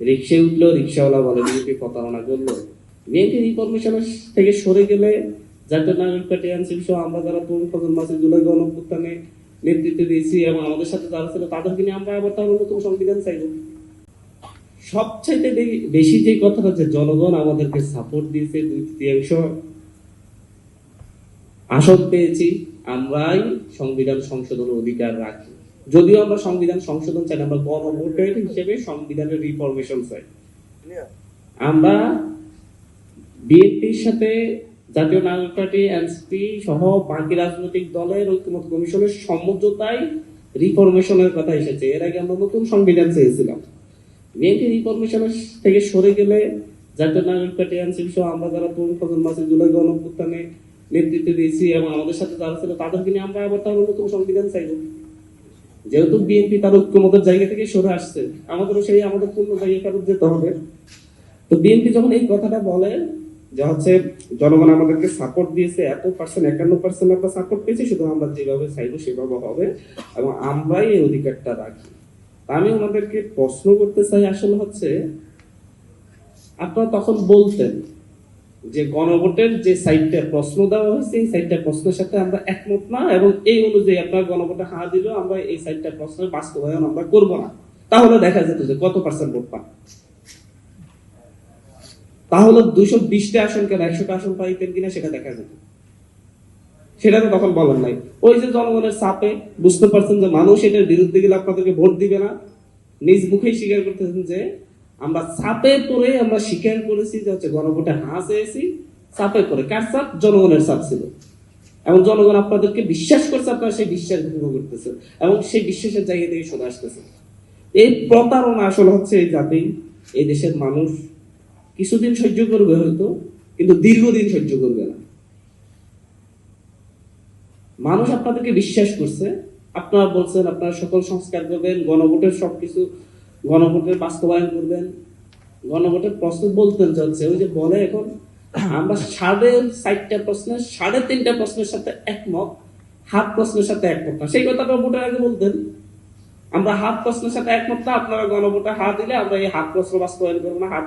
রিক্সায় উঠলো, রিক্সাওয়ালা বলে বিএনপি প্রতারণা করলো। বিএনপি রিফরমেশনের থেকে সরে গেলে জাতীয় নাগরিক পার্টি এনসিপি সহ আমরা যারা তরুণ প্রজন্ম আছে জুলাই গণঅভ্যুত্থানে নেতৃত্ব দিয়েছি এবং আমাদের সাথে যারা ছিল তাদেরকে নিয়ে আমরা আবার তাহলে নতুন সংবিধান চাইব। সবচাইতে বেশি যে কথাটা যে জনগণ আমাদেরকে সাপোর্ট দিয়েছে, 2/3 আসন পেয়েছি, আমরাই সংবিধান সংশোধনের অধিকার রাখি। যদিও আমরা সংবিধান সংশোধন চাই, আমরা গণভোটের হিসেবে সংবিধানের রিফরমেশন চাই। আমরা বিএনপির সাথে জাতীয় নাগরিক পার্টি এনসিপি সহ বাকি রাজনৈতিক দলের ঐক্যমত্য কমিশনের সমঝোতায় রিফরমেশনের কথা এসেছে। এর আগে আমরা নতুন সংবিধান চেয়েছিলাম। বিএনপি রিফরমেশনের থেকে সরে গেলে জাতীয় নাগরিক পার্টি এনসিপি সহ আমরা যারা তরুণ প্রজন্ম আছে জুলাই গণঅভ্যুত্থানে নেতৃত্ব দিয়েছি এবং আমাদের সাথে যারা ছিল তাদেরকে নিয়ে আমরা আবার তাহলে নতুন সংবিধান চাইব। যেহেতু বিএনপি তার ঐক্যমতের জায়গা থেকে সরে আসছে, আমাদেরও সেই আমাদের পূর্ণ জায়গায় ফেরত যেতে হবে। তো বিএনপি যখন এই কথাটা বলে যে হচ্ছে জনগণ আমাদেরকে সাপোর্ট দিয়েছে, এত পার্সেন্ট 51% আমরা সাপোর্ট পেয়েছি, শুধু আমরা যেভাবে চাইবো সেভাবে হবে এবং আমরাই এই অধিকারটা রাখি। আমি ওনাদেরকে প্রশ্ন করতে চাই, আসলে হচ্ছে আপনারা তখন বলতেন যে গণভোটের যে সাইটটা প্রশ্ন দেওয়া হয়েছে এই সাইটটা প্রশ্নের সাথে আমরা একমত না এবং এই অনুযায়ী আপনারা গণভোটে হা দিল, আমরা এই সাইটটা প্রশ্নের বাস্তবায়ন আমরা করব না। তাহলে দেখা যেত যে কত পার্সেন্ট ভোট পান। তাহলে 220টা আসন কেন 100টা আসন পাইতেন কিনা সেটা দেখা যেত। সেটা তো তখন বলেন নাই। ওই যে জনগণের চাপে বুঝতে পারছেন যে মানুষ এটার বিরুদ্ধে গেলে আপনাদেরকে ভোট দিবে না, নিজ মুখেই স্বীকার করতেছেন যে আমরা চাপে পড়ে আমরা স্বীকার করেছি যে হচ্ছে গণভোটে হা চেয়েছি। চাপে পড়ে, কার চাপ? জনগণের চাপ ছিল এবং জনগণ আপনাদেরকে বিশ্বাস করছে, আপনারা সেই বিশ্বাস ভঙ্গ করতেছে এবং সেই বিশ্বাসের জায়গা থেকে সরে আসতেছে। এই প্রতারণা আসলে হচ্ছে এই জাতি, এই দেশের মানুষ কিছুদিন সহ্য করবে হয়তো, কিন্তু দীর্ঘদিন সহ্য করবে না। মানুষ আপনাদেরকে বিশ্বাস করছে, আপনারা বলছেন আপনারা সকল সংস্কার করবেন, গণভোটের সবকিছু গণভোটের বাস্তবায়ন করবেন, গণভোটের প্রশ্ন বলতেন যাচ্ছে ওই যে বলে এখন আমরা 4.5টা প্রশ্নের 3.5টা প্রশ্নের সাথে একমত, হাফ প্রশ্নের সাথে একমত না। সেই কথাটা ভোটের আগে বলতেন, আমরা হাফ প্রশ্নের সাথে একমত না, আপনারা গণভোটে হা দিলে আমরা এই হাফ প্রশ্ন বাস্তবায়ন করবো না, হাফ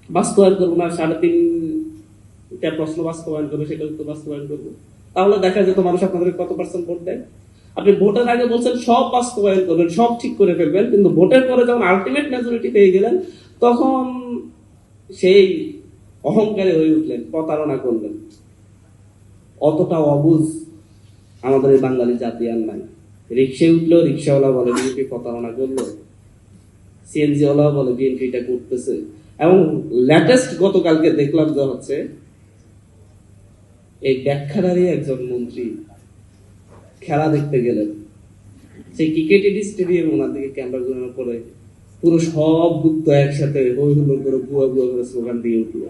বাস্তবায়ন করবো না, 3.5টা প্রশ্ন বাস্তবায়ন করবো, সেটা তো বাস্তবায়ন করবো। তাহলে দেখা যেত মানুষ আপনাদের কত পার্সেন্ট ভোট দেয়। আপনি ভোটের আগে বলছেন সব বাস্তবায়ন করবেন, সব ঠিক করে ফেলবেন, কিন্তু ভোটের পরে যখন আলটিমেট মেজরিটি পেয়ে গেলেন তখন সেই অহংকারে হয়ে উঠলেন, প্রতারণা করলেন। অতটা অবুঝ আমাদের এই বাঙালি জাতি আর নাই। রিক্সায় উঠলো, রিক্সাওয়ালা বলে বিএনপি প্রতারণা করলো, সিএনজি ওয়ালা বলে বিএনপি এটা করতেছে। এবং লেটেস্ট গতকালকে দেখলাম যে হচ্ছে এই ব্যাখ্যাধারী একজন মন্ত্রী খেলা দেখতে গেলেন, সেই ক্রিকেট স্টেডিয়াম ওনার দিকে ক্যামেরা ঘুরানোর পরে পুরো সব গুপ্ত একসাথে হই হুল্লোড় করে বুয়া বুয়া করে স্লোগান দিয়ে উঠলো।